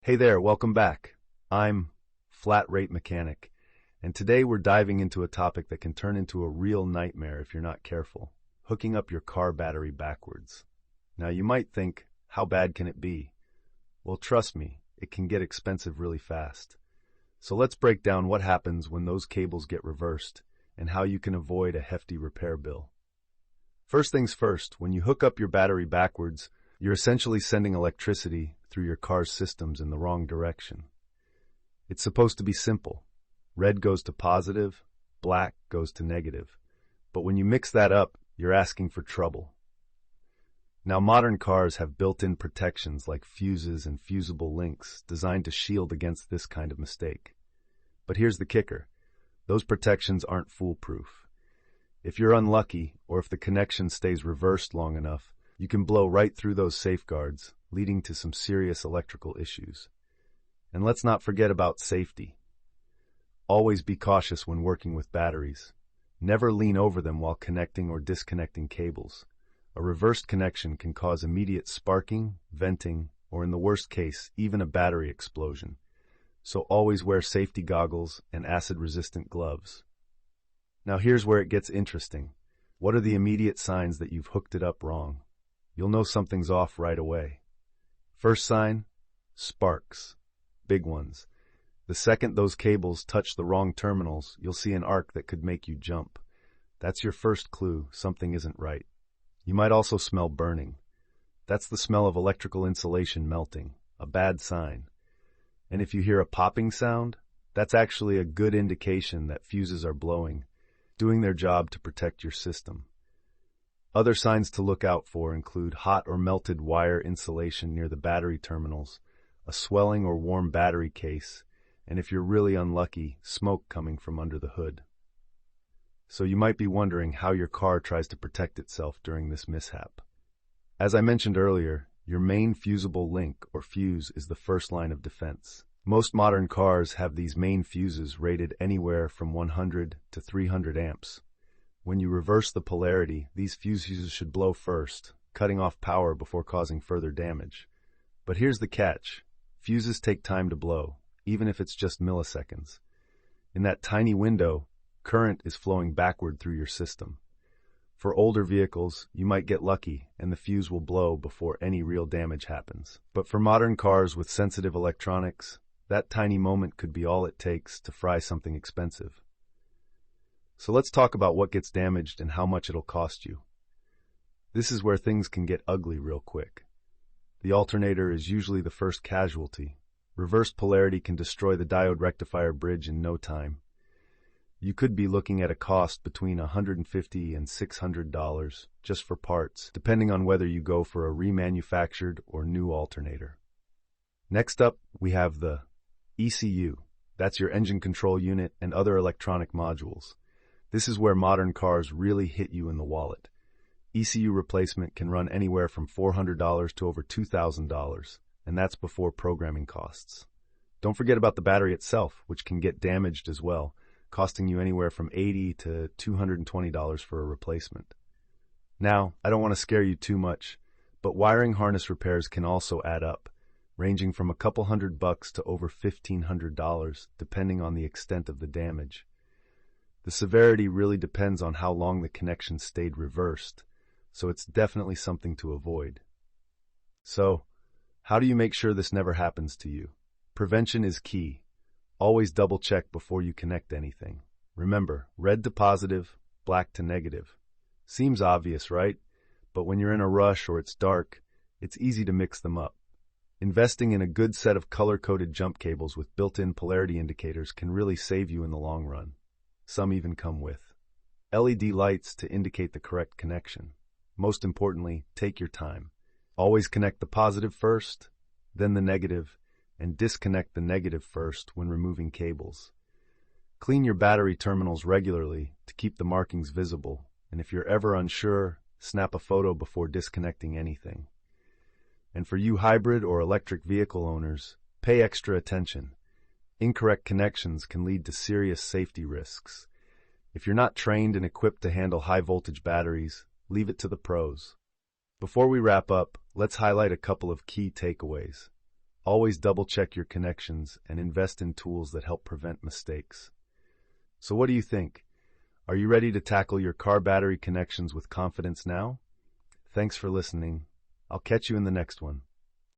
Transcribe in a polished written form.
Hey there, welcome back. I'm Flat Rate Mechanic, and today we're diving into a topic that can turn into a real nightmare if you're not careful: hooking up your car battery backwards. Now you might think, how bad can it be? Well, trust me, it can get expensive really fast. So let's break down what happens when those cables get reversed and how you can avoid a hefty repair bill. First things first, when you hook up your battery backwards, you're essentially sending electricity through your car's systems in the wrong direction. It's supposed to be simple. Red goes to positive, black goes to negative. But when you mix that up, you're asking for trouble. Now, modern cars have built-in protections like fuses and fusible links designed to shield against this kind of mistake. But here's the kicker: those protections aren't foolproof. If you're unlucky, or if the connection stays reversed long enough, you can blow right through those safeguards, leading to some serious electrical issues. And let's not forget about safety. Always be cautious when working with batteries. Never lean over them while connecting or disconnecting cables. A reversed connection can cause immediate sparking, venting, or in the worst case, even a battery explosion. So always wear safety goggles and acid-resistant gloves. Now here's where it gets interesting. What are the immediate signs that you've hooked it up wrong? You'll know something's off right away. First sign: sparks. Big ones. The second those cables touch the wrong terminals, you'll see an arc that could make you jump. That's your first clue something isn't right. You might also smell burning. That's the smell of electrical insulation melting, a bad sign. And if you hear a popping sound, that's actually a good indication that fuses are blowing, doing their job to protect your system. Other signs to look out for include hot or melted wire insulation near the battery terminals, a swelling or warm battery case, and if you're really unlucky, smoke coming from under the hood. So you might be wondering how your car tries to protect itself during this mishap. As I mentioned earlier, your main fusible link, or fuse, is the first line of defense. Most modern cars have these main fuses rated anywhere from 100 to 300 amps. When you reverse the polarity, these fuses should blow first, cutting off power before causing further damage. But here's the catch: fuses take time to blow, even if it's just milliseconds. In that tiny window, current is flowing backward through your system. For older vehicles, you might get lucky and the fuse will blow before any real damage happens. But for modern cars with sensitive electronics, that tiny moment could be all it takes to fry something expensive. So let's talk about what gets damaged and how much it'll cost you. This is where things can get ugly real quick. The alternator is usually the first casualty. Reversed polarity can destroy the diode rectifier bridge in no time. You could be looking at a cost between $150 and $600 just for parts, depending on whether you go for a remanufactured or new alternator. Next up, we have the ECU. That's your engine control unit and other electronic modules. This is where modern cars really hit you in the wallet. ECU replacement can run anywhere from $400 to over $2,000, and that's before programming costs. Don't forget about the battery itself, which can get damaged as well, costing you anywhere from $80 to $220 for a replacement. Now, I don't want to scare you too much, but wiring harness repairs can also add up, ranging from a couple $100 to over $1,500, depending on the extent of the damage. The severity really depends on how long the connection stayed reversed, so it's definitely something to avoid. So, how do you make sure this never happens to you? Prevention is key. Always double-check before you connect anything. Remember, red to positive, black to negative. Seems obvious, right? But when you're in a rush or it's dark, it's easy to mix them up. Investing in a good set of color-coded jump cables with built-in polarity indicators can really save you in the long run. Some even come with LED lights to indicate the correct connection. Most importantly, take your time. Always connect the positive first, then the negative, and disconnect the negative first when removing cables. Clean your battery terminals regularly to keep the markings visible, and if you're ever unsure, snap a photo before disconnecting anything. And for you hybrid or electric vehicle owners, pay extra attention. Incorrect connections can lead to serious safety risks. If you're not trained and equipped to handle high-voltage batteries, leave it to the pros. Before we wrap up, let's highlight a couple of key takeaways. Always double-check your connections and invest in tools that help prevent mistakes. So what do you think? Are you ready to tackle your car battery connections with confidence now? Thanks for listening. I'll catch you in the next one.